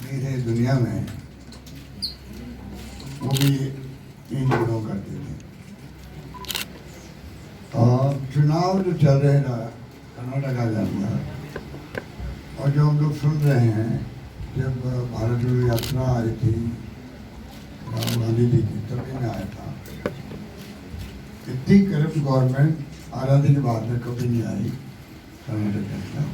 मेरे दुनिया में वो भी इन दिनों करते थे। और चुनाव जो चल रहे था कर्नाटका के अंदर, और जो हम लोग सुन रहे हैं, जब भारत जोड़ो यात्रा आई थी राहुल गांधी जी की, तभी में आया था। इतनी करप्ट गवर्नमेंट आज़ादी के बाद में कभी नहीं आई कर्नाटक के अंदर।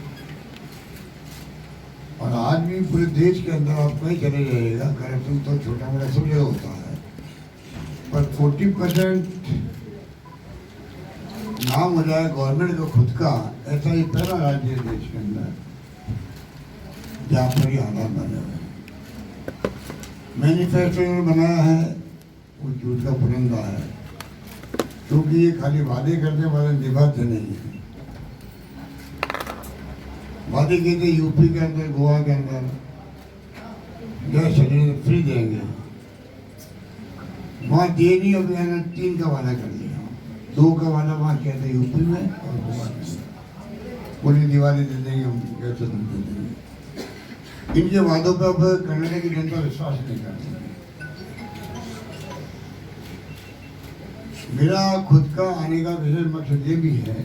और आज भी पूरे देश के अंदर आप कहीं चले जाइएगा, करप्शन तो छोटा मोटा सब जगह होता है, पर 40% नाम हो जाए गवर्नमेंट का खुद का, ऐसा ही पहला राज्य है देश के अंदर जहाँ पर ये हालात बने हुए हैं। मैनिफेस्टो बनाया है वो झूठ का पुरंदा है, क्योंकि ये खाली वादे करने वाले निभाते नहीं है। वादे कहते यूपी के अंदर, गोवा के अंदर गैस सिलेंडर फ्री देंगे, वहाँ दिए नहीं। अभी मैंने 3 का वादा कर लिया, 2 का वादा वहाँ कहते यूपी में और गोवा में पूरी दिवाली दे देंगे, हम गैस सिलेंडर दे देंगे। इनके वादों पर अब कर्नाटक की जनता विश्वास नहीं करती। मेरा खुद का आने का विशेष मकसद ये भी है,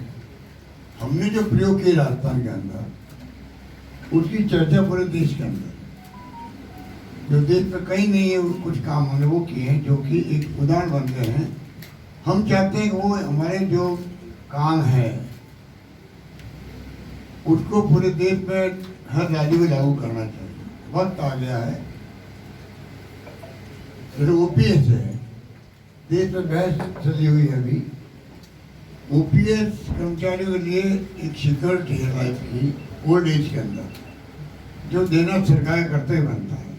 हमने जो प्रयोग किए राजस्थान के अंदर उसकी चर्चा पूरे देश के अंदर, जो देश में कहीं नहीं है कुछ काम हमने वो किए हैं जो कि एक उदाहरण बन गए हैं। हम चाहते हैं कि वो हमारे जो काम है उसको पूरे देश में हर राज्य में लागू करना चाहिए। वक्त आ गया है। जो ओपीएस है, देश में बहस चली हुई है अभी। ओपीएस कर्मचारियों के लिए एक सिक्योरिटी है लाइफ की ओल्ड एज के अंदर, जो देना सरकार करते ही बनता है।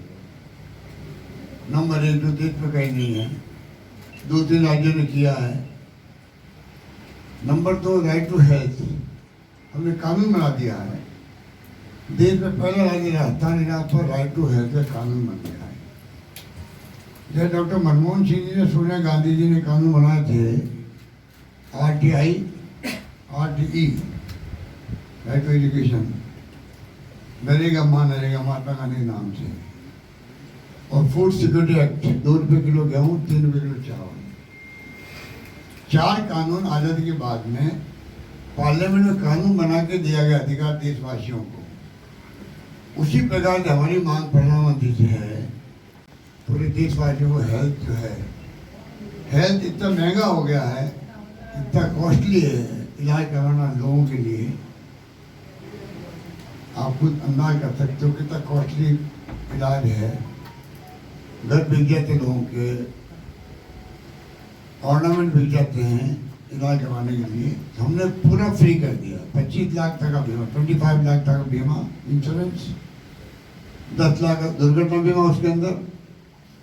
नंबर 1 जो देश में कहीं नहीं है, 2-3 राज्यों ने किया है। नंबर 2 राइट टू हेल्थ, हमने कानून बना दिया है। देश में पहला राज्य राजस्थान है जहाँ पर राइट टू हेल्थ का कानून बन गया है। जैसे डॉक्टर मनमोहन सिंह जी ने, सोनिया गांधी जी ने कानून बनाए थे RTI, RTE, right to education, NREGA Mahatma Gandhi के नाम से, और फूड सिक्योरिटी एक्ट, 2 रुपये किलो गेहूँ, 3 रुपये किलो चावल। 4 कानून आज़ादी के बाद में पार्लियामेंट में कानून बना के दिया गया अधिकार देशवासियों को। उसी प्रकार से हमारी मांग प्रधानमंत्री से है, पूरे देशवासियों को हेल्थ जो है, हेल्थ इतना महंगा हो गया है, इतना कॉस्टली है इलाज कराना लोगों के लिए। आप खुद अंदाज कर सकते हो कितना कॉस्टली इलाज है। घर बिक जाते लोगों के, ऑर्नामेंट बिक जाते हैं इलाज करवाने के लिए। हमने पूरा फ्री कर दिया। 25 लाख तक का बीमा, 25 लाख तक का बीमा इंश्योरेंस, 10 लाख का दुर्घटना बीमा उसके अंदर,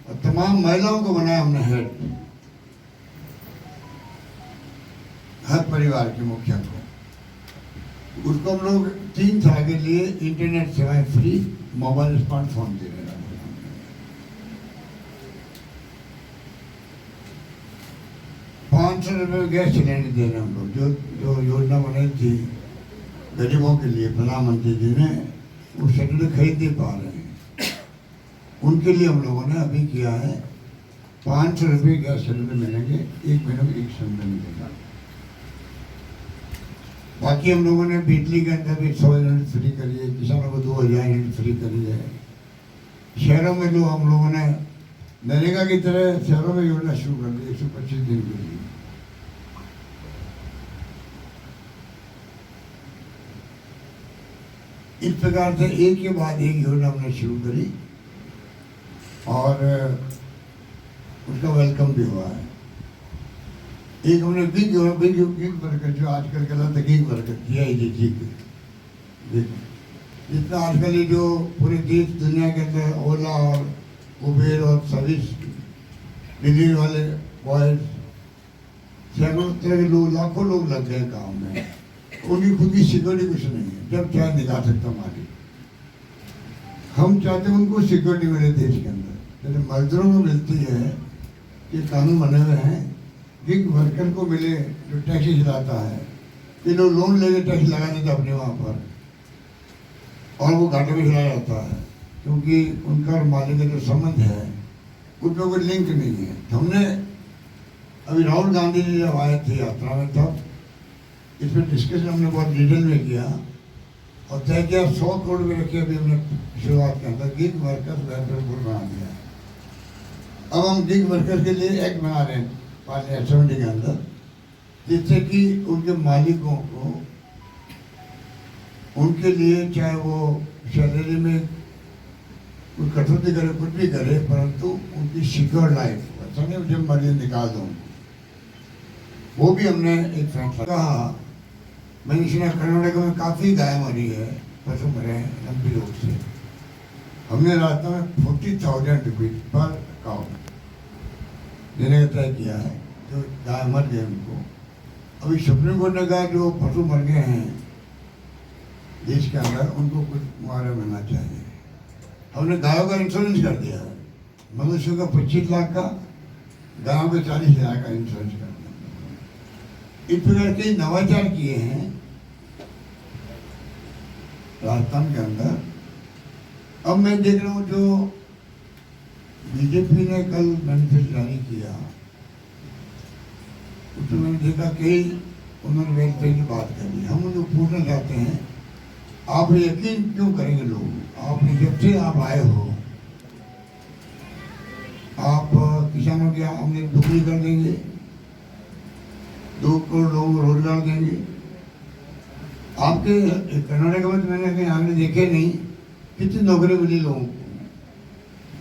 और तमाम महिलाओं को बनाया हमने हेड, हर परिवार के मुखिया को। उसको हम लोग 3 साल के लिए इंटरनेट सेवाएं फ्री, मोबाइल स्मार्टफोन दे रहे हैं। 500 रुपये गैस सिलेंडर दे रहे हैं हम लोग। जो योजना बनाई थी गरीबों के लिए प्रधानमंत्री जी ने, वो सिलेंडर खरीद नहीं पा रहे हैं, उनके लिए हम लोगों ने अभी किया है 500 रुपये गैस सिलेंडर मिलेंगे, 1 महीने में 1 सिलेंडर मिलेगा। बाकी हम लोगों ने बिजली के अंदर भी 100 यूनिट फ्री करी है, किसानों को 2000 यूनिट फ्री करी है। शहरों में जो हम लोगों ने नरेगा की तरह शहरों में योजना शुरू कर दी 125 दिन के लिए। इस प्रकार से एक के बाद एक योजना हमने शुरू करी और उसका वेलकम भी हुआ है। एक हमने गिग वर्कर, जो आजकल कहलाता है गिग वर्कर, किया ही जितना आजकल ये जो पूरे देश दुनिया के अंदर ओला और उबेर और सर्विस डिलीवरी वाले बॉयज, सैकड़ों तरह के लोग, लाखों लोग लग गए काम में। उनकी खुद की सिक्योरिटी कुछ नहीं है, जब चाहे निकाल सकता मालिक। हम चाहते हैं उनको सिक्योरिटी मिले देश के अंदर, जैसे मजदूरों को मिलती है, ये कानून बने हुए हैं। गिग वर्कर को मिले जो टैक्सी चलाता है, ये लोग लोन लेके टैक्सी लगा देते अपने वहाँ पर, और वो घाटे में चला जाता है। क्योंकि उनका और माली का जो संबंध है उनमें कोई लिंक नहीं है। तो हमने अभी राहुल गांधी जी जब आए थे यात्रा में तब इसमें डिस्कशन हमने बहुत डिटेल में किया और तय किया 100 करोड़ में रखे। अभी हमने शुरुआत के अंदर गिग वर्कर्स वेलफेयर बोर्ड बना दिया। अब हम गिग वर्कर्स के लिए एक्ट बना रहे हैं पार्लियामेंट असेंबली के अंदर, जिससे कि उनके मालिकों को उनके लिए चाहे वो सैलरी में कोई कटौती करे कुछ भी करे, परंतु उनकी सिक्योर लाइफ ऐसा नहीं जब मर्जी निकाल दूँ, वो भी हमने एक फैसला कहा। मैंने सुना कर्नाटक में काफ़ी गाय मरी है, पशु मरे हैं लंबी रोग से। हमने रास्ता में 40,000 रुपये पर काउ देने का तय किया है जो गाय मर गए उनको। अभी सुप्रीम कोर्ट ने कहा जो पशु मर गए हैं देश के अंदर उनको कुछ मुआवजा मिलना चाहिए। हमने गायों का इंश्योरेंस कर दिया है, मनुष्यों का 25 लाख का, गायों के 40,000 का इंश्योरेंस कर दिया। इस प्रकार के नवाचार किए हैं राजस्थान के अंदर। अब मैं देख रहा हूँ जो बीजेपी ने कल मैनिफेस्टो जारी किया उसमें मैंने देखा कि उन्होंने वेलफेयर की बात करी। हम उनको पूछना चाहते हैं आप यकीन क्यों करेंगे लोग, आपने जब से आप आए हो आप किसानों की आमदनी दुगनी कर देंगे, 2 करोड़ लोगों को रोजगार देंगे। आपके कर्नाटक में तो मैंने कहीं आगे देखे नहीं कितनी नौकरी मिली लोगों को,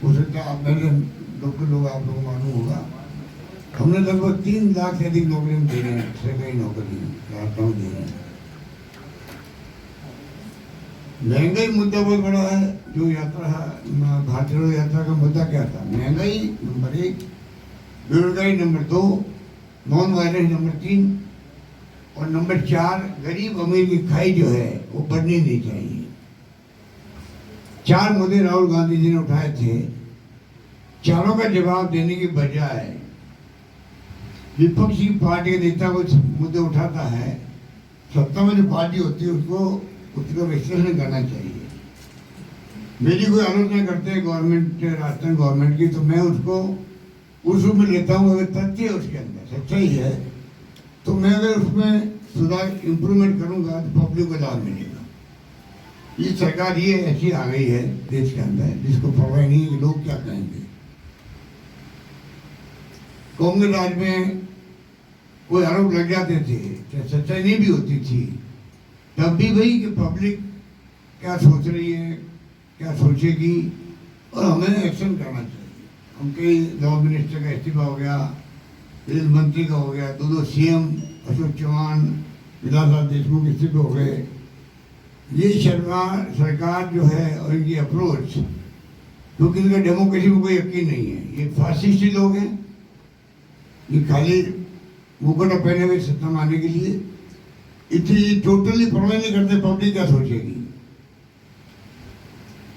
हो सकता है आप पहले लोग आप लोगों को मालूम होगा। हमने लगभग 3 लाख से अधिक नौकरी दे रहे हैं, सरकारी नौकरी राजस्थान दे रहे हैं। महंगाई मुद्दा बहुत बड़ा है। जो यात्रा भारतीय रोड यात्रा का मुद्दा क्या था? महंगाई नंबर 1, बेरोजगारी नंबर 2, नॉन वायलेंस नंबर 3 और नंबर 4 गरीब अमीर की खाई जो है वो बढ़नी नहीं चाहिए। 4 मुद्दे राहुल गांधी जी ने उठाए थे। चारों का जवाब देने की बजाय विपक्षी पार्टी के नेता को मुद्दे उठाता है, सत्ता में जो पार्टी होती है उसको उसका विश्लेषण करना चाहिए। मेरी कोई आलोचना करते हैं गवर्नमेंट, राजस्थान गवर्नमेंट की, तो मैं उसको उस रूप में लेता हूँ अगर तथ्य है उसके अंदर सच्चाई है तो मैं अगर उसमें सुधार इम्प्रूवमेंट करूँगा तो पब्लिक को लाभ मिलेगा। ये सरकार ये ऐसी आ गई है देश के अंदर जिसको परवाह नहीं है लोग क्या कहेंगे। कांग्रेस राज में कोई आरोप लग जाते थे, सच्चाई नहीं भी होती थी, तब भी भाई कि पब्लिक क्या सोच रही है, क्या सोचेगी और हमें एक्शन करना चाहिए। हम कई लॉ मिनिस्टर का इस्तीफा हो गया, रेल मंत्री का हो गया, 2 सीएम अशोक चौहान, विलासराव देशमुख इस्तीफे हो गए। ये सरकार जो है और इनकी अप्रोच, क्योंकि इनका डेमोक्रेसी में कोई यकीन नहीं है, ये फासिस्टी लोग हैं, ये खाली मुकुट पहने हुए सत्ता में आने के लिए इतनी टोटली परवाह नहीं करते पब्लिक क्या सोचेगी।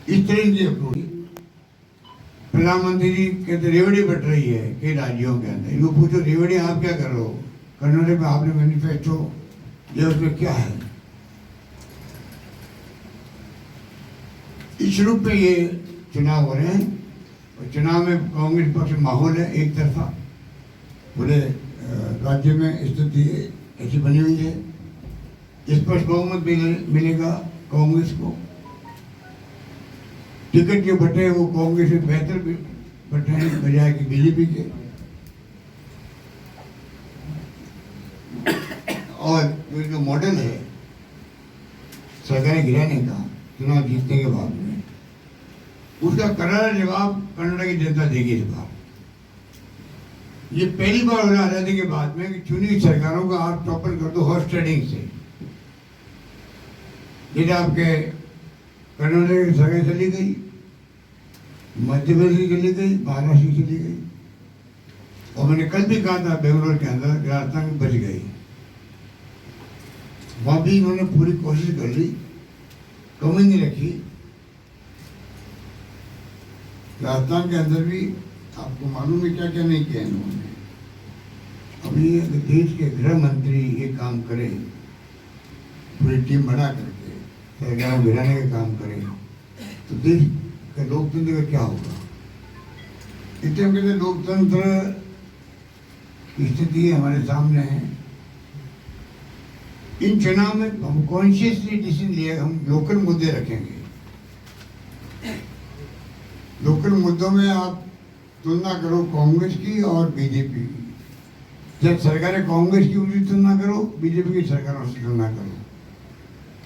इस तरह की अप्रोच। प्रधानमंत्री जी कहते रेवड़ी बट रही है कई राज्यों के अंदर, इनको पूछो रेवड़ी आप क्या कर रहे हो, कर्नाटक में आपने मैनिफेस्टो ये उसमें क्या है। इस रूप में ये चुनाव हो रहे हैं और चुनाव में कांग्रेस पक्ष माहौल है एक तरफा, पूरे राज्य में स्थिति ऐसी बनी हुई है। स्पष्ट बहुमत मिलेगा कांग्रेस को। टिकट के बटे वो कांग्रेस से बेहतर बटे हैं बजाय कि बीजेपी के। और जो इनका मॉडल है सरकारें गिराने का चुनाव जीतने के बाद में, उसका करारा जवाब कर्नाटक की जनता देगी इस बार। ये पहली बार हो रहा आजादी के बाद में कि चुनी हुई सरकारों का आप टॉपर कर दो हॉर्स ट्रेडिंग से। ये आपके कर्नाटक की सरकार चली गई, मध्य प्रदेश चली गई, महाराष्ट्र चली गई, और मैंने कल भी कहा था बेंगलोर के अंदर राजस्थान में बच गई। वहां भी इन्होंने पूरी कोशिश कर ली, कमी नहीं रखी। राजस्थान के अंदर भी आपको मालूम है क्या क्या नहीं किया इन्होंने। अभी देश के गृह मंत्री ये काम करे, पूरी टीम बना करके सरकार गिराने का काम करे तो देश कि लोकतंत्र का क्या होगा। इसलिए हम कहते हैं लोकतंत्र की स्थिति हमारे सामने है। इन चुनाव में हम कॉन्शियसली डिसीजन लिए, हम लोकल मुद्दे रखेंगे। लोकल मुद्दों में आप तुलना करो कांग्रेस की और बीजेपी की। जब सरकारें कांग्रेस की उनकी तुलना करो, बीजेपी की सरकारों से तुलना करो,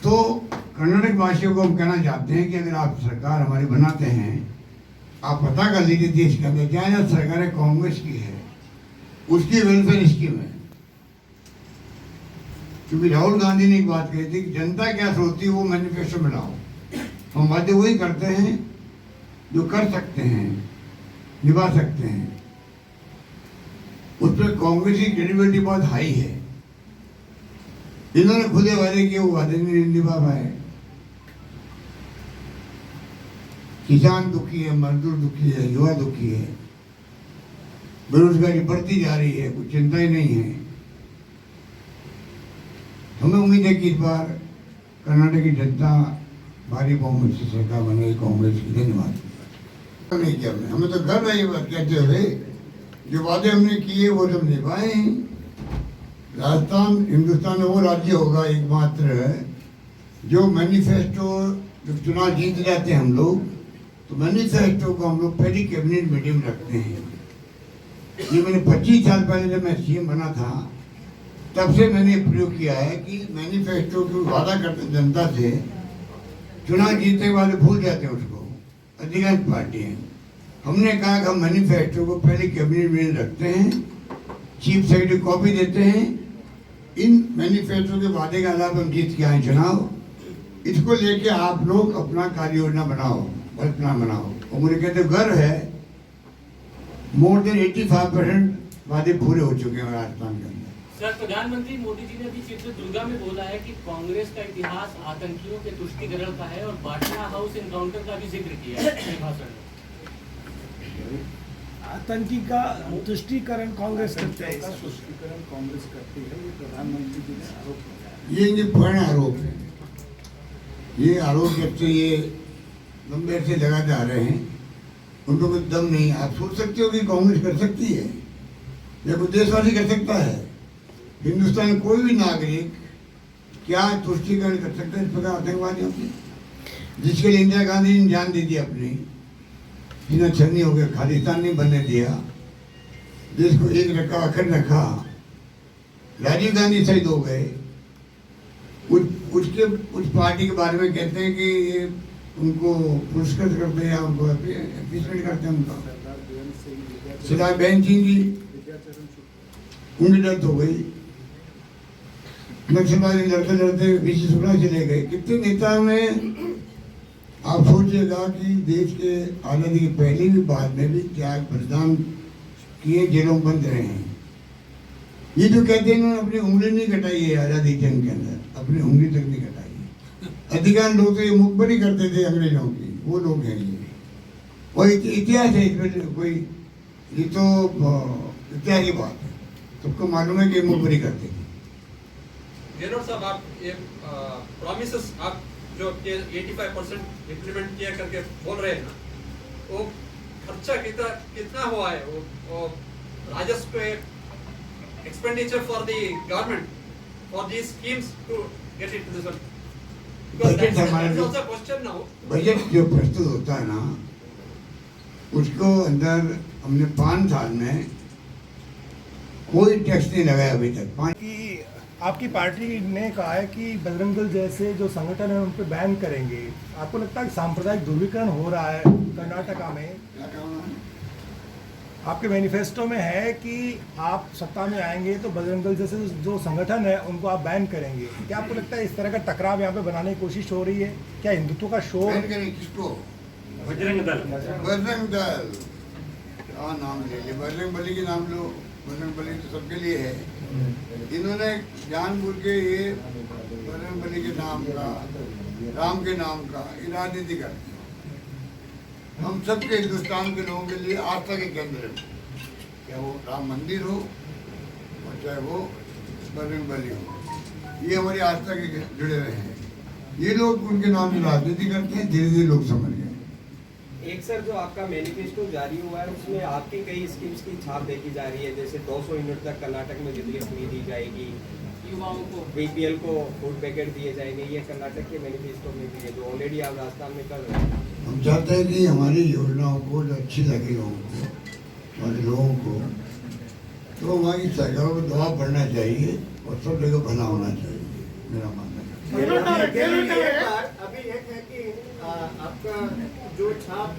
तो कर्नाटक वासियों को हम कहना चाहते हैं कि अगर आप सरकार हमारी बनाते हैं, आप पता कर लीजिए देश के अंदर जहाँ जहाँ सरकारें कांग्रेस की है उसकी वेलफेयर स्कीम है। क्योंकि राहुल गांधी ने एक बात कही थी कि जनता क्या सोचती है वो मैनिफेस्टो में लाओ। हम वादे वही करते हैं जो कर सकते हैं, निभा सकते हैं। उस पर कांग्रेस की क्रेडिबिलिटी बहुत हाई है। इन्होंने खुदे वादे किए, वो वादे नहीं निभा पाए। किसान दुखी है, मजदूर दुखी है, युवा दुखी है, बेरोजगारी बढ़ती जा रही है, कुछ चिंता ही नहीं है। हमें उम्मीद है कि इस बार कर्नाटक की जनता भारी बहुमत से सरकार बनेगी कांग्रेस की। धन्यवाद। नहीं किया हमने, हमें तो गर्व है ये बात कहते हुए, जो वादे हमने किए वो सब निभाए हैं। राजस्थान हिंदुस्तान में वो राज्य होगा एकमात्र जो मैनिफेस्टो, जब चुनाव जीत जाते हैं हम लोग, तो मैनिफेस्टो को हम लोग पहली कैबिनेट मीटिंग में रखते हैं। ये मैंने 25 साल पहले जब मैं सीएम बना था तब से मैंने प्रयोग किया है कि मैनिफेस्टो को वादा करते जनता से, चुनाव जीतने वाले भूल जाते हैं उसको, अधिकांश पार्टियां। हमने कहा कि हम मैनिफेस्टो को पहले कैबिनेट में रखते हैं, चीफ सेक्रेटरी कॉपी देते हैं, इन मैनिफेस्टो के वादे के अलावा हम जीत के आए चुनाव, इसको लेके आप लोग अपना कार्य योजना बनाओ, बस प्लान बनाओ। और मुझे कहते गर्व है, मोर देन 85% वादे पूरे हो चुके हैं राजस्थान के अंदर। सर, प्रधानमंत्री मोदी जी ने अभी चित्रदुर्गा में बोला है कि कांग्रेस का इतिहास आतंकियों के तुष्टीकरण का है और पाटना हाउस एनकाउंटर का भी जिक्र किया है अपने भाषण में। आतंकी का तुष्टीकरण कांग्रेस करती है, तुष्टीकरण कांग्रेस करती है, ये प्रधानमंत्री जी ने आरोप लगाया। ये पूर्ण आरोप है। ये आरोप जब से ये लंबे से लगाते आ रहे हैं, उनको कोई दम नहीं। आप सोच सकते हो कि कांग्रेस कर सकती है या कोई देशवासी कर सकता है? हिंदुस्तान में कोई भी नागरिक क्या तुष्टीकरण कर सकता है इस प्रकार आतंकवादियों की, जिसके लिए इंदिरा गांधी ने जान दे दी अपनी, जिन्हें छन्नी हो गया, खालिस्तान नहीं बनने दिया, देश को एक रखा, अखंड रखा। राजीव गांधी शहीद हो गए, उस पार्टी के बारे में कहते हैं कि ये उनको पुरस्कृत करते हैं या उनको अपीसमेंट करते हैं। उनका सरदार बेन सिंह जी, उनकी डेथ हो गई। नक्सलवादी लड़ते लड़ते बीच सुबह चले गए। कितने नेता में आप सोचिएगा कि देश के आज़ादी के पहले भी बाद में भी त्याग बलिदान किए, जेलों में बंद रहे हैं। ये जो कहते हैं इन्होंने अपनी उंगली नहीं कटाई है आज़ादी जंग के अंदर, अपनी उंगली तक नहीं कटाई है। अधिकांश लोग तो ये मुखबरी करते थे अंग्रेजों की, वो लोग हैं ये। और इतिहास है इसमें, कोई ये तो इतिहास की बात है, सबको मालूम है कि मुखबरी करते थे। गेहलोत साहब, आप ये प्रॉमिसेस आप जो 85% इम्प्लीमेंट किया करके बोल रहे हैं ना, वो खर्चा कितना हुआ है? वो राजस्व पे expenditure for the government for these schemes to get it to this one, because that's also question now. Budget जो प्रस्तुत होता है ना, उसको अंदर हमने 5 साल में कोई टैक्स नहीं लगाया अभी तक। आपकी पार्टी ने कहा है कि बजरंग दल जैसे जो संगठन है उन पर बैन करेंगे। आपको लगता है कि सांप्रदायिक ध्रुवीकरण हो रहा है कर्नाटका में? आपके मैनिफेस्टो में है कि आप सत्ता में आएंगे तो बजरंग दल जैसे जो संगठन है उनको आप बैन करेंगे। क्या आपको लगता है इस तरह का टकराव यहाँ पे बनाने की कोशिश हो रही है? क्या हिंदुत्व का शोर? किसको? बजरंग दल। बजरंग दल क्या नाम ले लिया, बजरंग बली के नाम लो। बजरंग बली तो सबके लिए है। इन्होंने जानबूझ के ये बजरंग बली के नाम का, राम के नाम का राजनीति करते हैं। हम सबके हिंदुस्तान के लोगों के लिए आस्था के केंद्र है, क्या वो राम मंदिर हो और चाहे वो बजरंग बली हो, ये हमारी आस्था के जुड़े रहे हैं। ये लोग उनके नाम से राजनीति करते हैं, धीरे धीरे लोग समझ गए। एक सर जो आपका मैनिफेस्टो जारी हुआ है उसमें आपकी कई स्कीम्स की छाप देखी जा रही है, जैसे 200 यूनिट तक कर्नाटक में बिजली फ्री दी जाएगी, युवाओं को बीपीएल को फूड पैकेट दिए जाएंगे। ये कर्नाटक के मैनिफेस्टो में भी है जो ऑलरेडी आप राजस्थान में कर रहे हैं। हम चाहते हैं कि हमारी योजनाओं को जो अच्छी लगे लोगों को, हमारे लोगों को, तो हमारी सरकारों को दबाव बढ़ना चाहिए और सब जगह भला होना चाहिए, मेरा मानना है। अभी एक है कि आपका जो छाप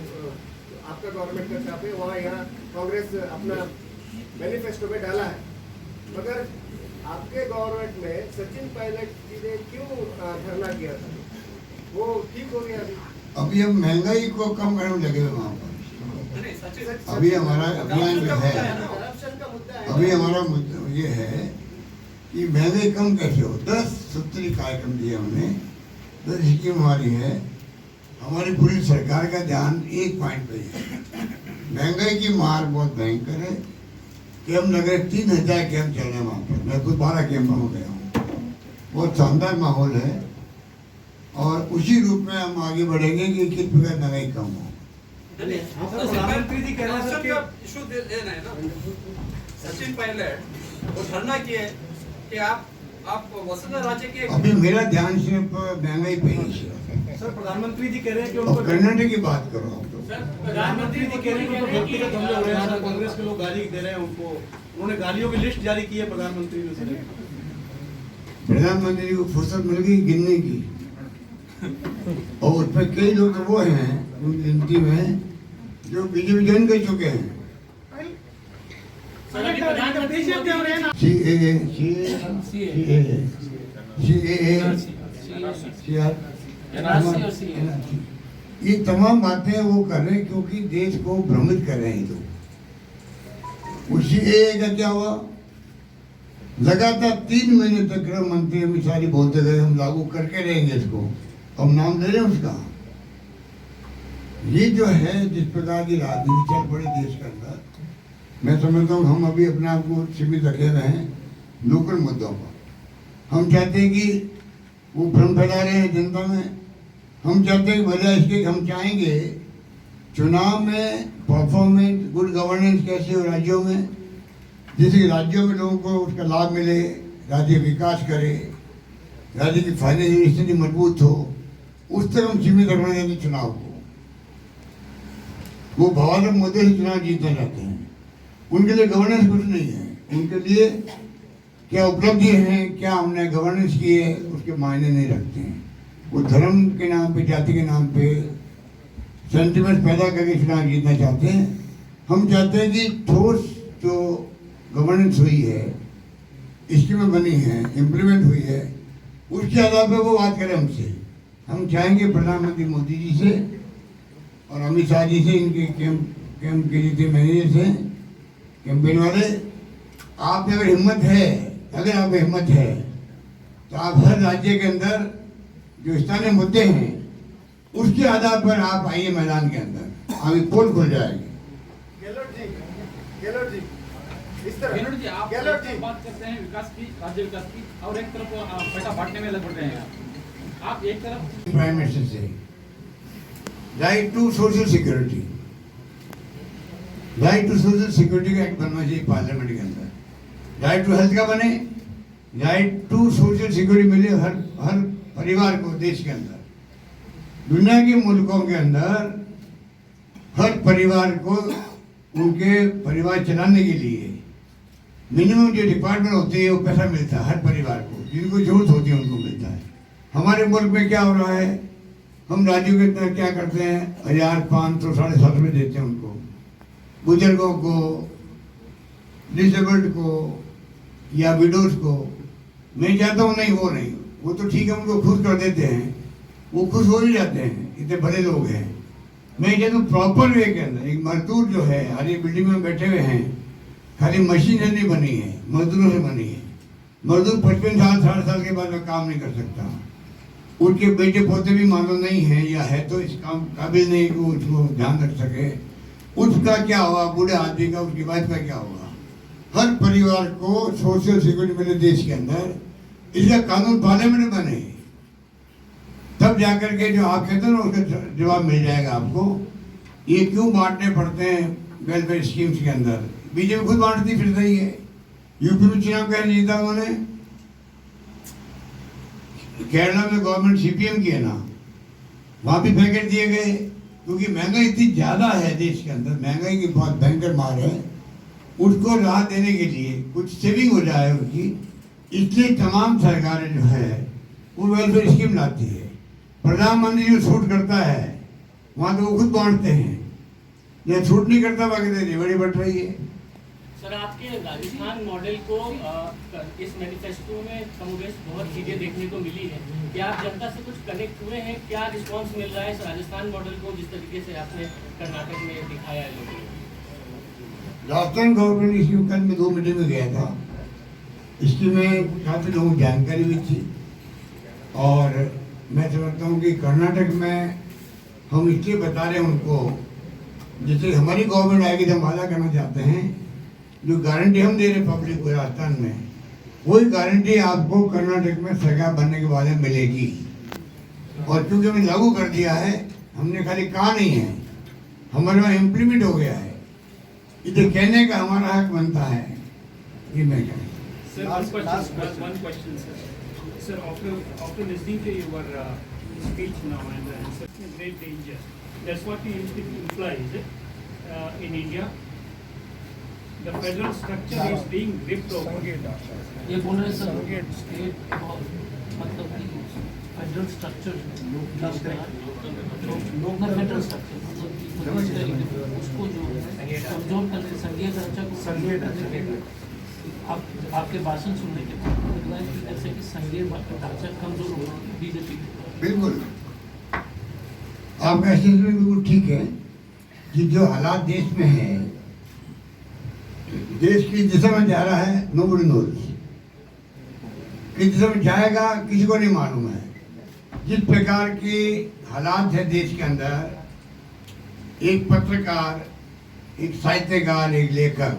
आपका गवर्नमेंट का छाप है वहाँ यहाँ कांग्रेस अपना मैनिफेस्टो में डाला है, मगर आपके गवर्नमेंट में सचिन पायलट जी ने क्यों धरना किया था? वो ठीक हो गया अभी हम महंगाई को कम करने लगे हुए वहाँ पर। अभी हमारा अभियान जो है, करप्शन का मुद्दा है। अभी हमारा मुद्दा ये है कि महंगाई कम कैसे हो। 10 सूत्री कार्यक्रम दिए हमने, 10 स्कीम हमारी है। हमारी पूरी सरकार का ध्यान एक पॉइंट पे है। महंगाई की मार बहुत भयंकर है कि हम लग रहे 3000 कैंप चल रहे हैं वहाँ पर। मैं खुद 12 कैंपों में गया हूँ। बहुत शानदार माहौल है और उसी रूप में हम आगे बढ़ेंगे कि किस प्रकार महंगाई कम हो। प्रधानमंत्री जी कह रहे हैं सर कि इशू देना है ना, सचिन पायलट वो धरना किए कि आप वसुंधरा राज्य के अभी मेरा ध्यान सिर्फ महंगाई पे ही है। सर प्रधानमंत्री जी कह रहे हैं कि और उनको कर्नाटक की बात करो आप तो। सर प्रधानमंत्री जी कह रहे हैं कि उनको व्यक्तिगत हमले हो रहे हैं सर, कांग्रेस के लोग गाली दे रहे हैं उनको, उन्होंने गालियों की लिस्ट जारी की है प्रधानमंत्री ने सर। प्रधानमंत्री को फुर्सत मिल गई गिनने की और उसमें कई लोग तो वो हैं उन गिनती में जो बीजेपी ज्वाइन कर चुके हैं। सर अभी प्रधानमंत्री मोदी ये तमाम बातें वो कर रहे हैं क्योंकि देश को भ्रमित कर रहे हैं तो। उसी का क्या हुआ, लगातार 3 महीने तक गृह मंत्री अमित शाह जी बोलते गए हम लागू करके रहेंगे इसको, हम नाम ले रहे हैं उसका। ये जो है जिस प्रकार की राजनीति चल पड़ी देश के अंदर, मैं समझता हूँ हम अभी अपने आप को सीमित रखे हुए हैं लोकल मुद्दों पर। हम चाहते हैं कि वो भ्रम फैला रहे हैं जनता में। हम चाहते हैं बजाय इसके हम चाहेंगे चुनाव में परफॉर्मेंस गुड गवर्नेंस कैसे हो राज्यों में, जिससे राज्यों में लोगों को उसका लाभ मिले, राज्य विकास करे, राज्य की फाइनेंशियल स्थिति मजबूत हो, उस तक हम सीमित रखना चाहते चुनाव को। वो भवादक मुद्दे से चुनाव जीतना चाहते हैं। उनके लिए गवर्नेंस कुछ नहीं है, उनके लिए क्या उपलब्धि है, क्या हमने गवर्नेंस की है, उसके मायने नहीं रखते हैं। वो धर्म के नाम पे, जाति के नाम पे सेंटिमेंट पैदा करके चुनाव जीतना चाहते हैं। हम चाहते हैं कि ठोस जो गवर्नेंस हुई है, स्कीमें बनी हैं, इम्प्लीमेंट हुई है, उसके आधार पर वो बात करें हमसे। हम चाहेंगे प्रधानमंत्री मोदी जी से और अमित शाह जी से, इनके कैंप के जितने मैनेजर हैं, कैंपेन वाले, आप में अगर हिम्मत है, अगर आप हिम्मत है तो आप हर राज्य के अंदर जो स्थानीय मुद्दे हैं उसके आधार पर आप आइए मैदान के अंदर, आगे पोल खुल जाएगी। गहलोत जी इस तरह गहलोत जी आप गहलोत जी बात करते हैं विकास की, राज्य विकास की, और एक तरफ पैसा बांटने में लग पड़ रहे हैं आप एक तरफ प्राइम मिनिस्टर से right to social security, right to social security का एक्ट बनना चाहिए पार्लियामेंट के अंदर। राइट टू हेल्थ का बने, राइट टू सोशल सिक्योरिटी मिले हर परिवार को देश के अंदर। दुनिया के मुल्कों के अंदर हर परिवार को उनके परिवार चलाने के लिए मिनिमम जो डिपार्टमेंट होती है वो पैसा मिलता है हर परिवार को, जिनको जरूरत होती है उनको मिलता है। हमारे मुल्क में क्या हो रहा है, हम राज्यों के अंदर क्या करते हैं, 1000, 500, 750 देते हैं उनको, बुजुर्गों को, डिसेबल्ड को या विडोज को। मैं चाहता हूँ नहीं, वो नहीं, वो तो ठीक है, उनको खुश कर देते हैं, वो खुश हो ही जाते हैं, इतने बड़े लोग हैं। मैं चाहता हूँ प्रॉपर वे के अंदर एक मजदूर जो है, हर एक बिल्डिंग में बैठे हुए हैं, खाली मशीन से नहीं बनी है, मजदूरों से बनी है। मजदूर 55 साल 60 साल के बाद में काम नहीं कर सकता, उनके बेटे पोते भी मालूम नहीं है या है तो इस काम काबिल नहीं कि उसको ध्यान रख सके। उसका क्या हुआ, बूढ़े आदमी का, उसकी वाइफ का क्या हुआ। हर परिवार को सोशल सिक्योरिटी मिले देश के अंदर, इसका कानून पार्लियामेंट में बने, तब जाकर के जो आप कहते हैं ना उसका जवाब मिल जाएगा आपको। ये क्यों बांटने पड़ते हैं वेलफेयर स्कीम्स के अंदर? बीजेपी खुद बांटती फिर रही है। यूपी में चुनाव कैसे जीता उन्होंने? केरला में गवर्नमेंट सीपीएम की है ना, वहां भी पैकेट दिए गए, क्योंकि महंगाई इतनी ज्यादा है देश के अंदर, महंगाई की बहुत भयंकर मार है, उसको राहत देने के लिए कुछ सेविंग हो जाए उनकी, इसलिए तमाम सरकारें जो है वो वेलफेयर स्कीम लाती है। प्रधानमंत्री जो छूट करता है वहाँ तो वो खुद बांटते हैं, या छूट नहीं करता बाकी तो रेवड़ी बढ़ रही है। सर, आपके राजस्थान मॉडल को इस मैनिफेस्टो में कमोबेश बहुत चीजें देखने को मिली है। क्या आप जनता से कुछ कनेक्ट हुए हैं? क्या रिस्पांस मिल रहा है इस राजस्थान मॉडल को जिस तरीके से आपने कर्नाटक में दिखाया है लोगों को? राजस्थान गवर्नमेंट स्कीम कल मैं 2 मीटिंग में गया था, इसकी में काफ़ी लोगों को जानकारी भी थी, और मैं समझता हूँ कि कर्नाटक में हम इसलिए बता रहे हैं उनको, जैसे हमारी गवर्नमेंट आएगी तो हम वादा करना चाहते हैं, जो गारंटी हम दे रहे पब्लिक को राजस्थान में, वही गारंटी आपको कर्नाटक में सरकार बनने के बाद में मिलेगी। और क्योंकि हमने लागू कर दिया है, हमने खाली कहा नहीं है, हमारे वहाँ इम्प्लीमेंट हो गया है, इसे कहने का हमारा हक बनता है। ये मैं कहूँ। Sir, one question, sir. Sir, after listening to your speech now and the answer, great danger. That's what you used to imply, is it? In India, the federal structure is being ripped open. ये बोल रहे sir, state और मतलब कि federal structure federal structure उसको जो कमजोर करके संघीय ढांचा को आपके भाषण सुनने के बाद लग रहा है कि जैसे कि संघीय ढांचा कमजोर हो बीजेपी। बिल्कुल आपका एसेसमेंट बिल्कुल ठीक है कि जो हालात देश में है, देश की दिशा में जा रहा है, नोबडी नोज किस दिशा में जाएगा किसी को नहीं मालूम है। जिस प्रकार के हालात है देश के अंदर, एक पत्रकार, एक साहित्यकार, एक लेखक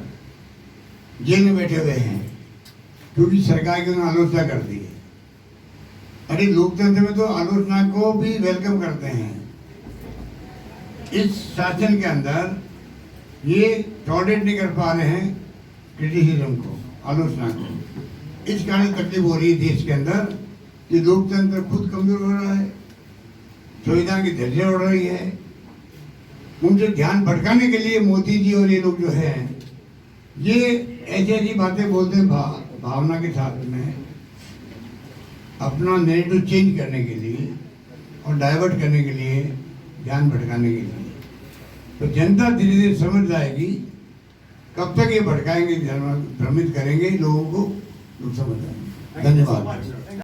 जेल में बैठे हुए हैं क्योंकि सरकार की उन्होंने आलोचना कर दी है। अरे लोकतंत्र में तो आलोचना को भी वेलकम करते हैं। इस शासन के अंदर ये टॉलरेट नहीं कर पा रहे हैं क्रिटिसिज्म को, आलोचना को। इस कारण तकलीफ हो रही है देश के अंदर कि लोकतंत्र खुद कमजोर हो रहा है, संविधान की धज्जियां उड़ रही है। उनसे ध्यान भटकाने के लिए मोदी जी और ये लोग जो है ये ऐसी ऐसी बातें बोलते हैं भावना के साथ में, अपना नैरेटिव चेंज करने के लिए और डाइवर्ट करने के लिए, ध्यान भटकाने के लिए। तो जनता धीरे धीरे समझ जाएगी। कब तक ये भटकाएंगे, भ्रमित करेंगे लोगों को, लोग समझ जाएंगे। धन्यवाद।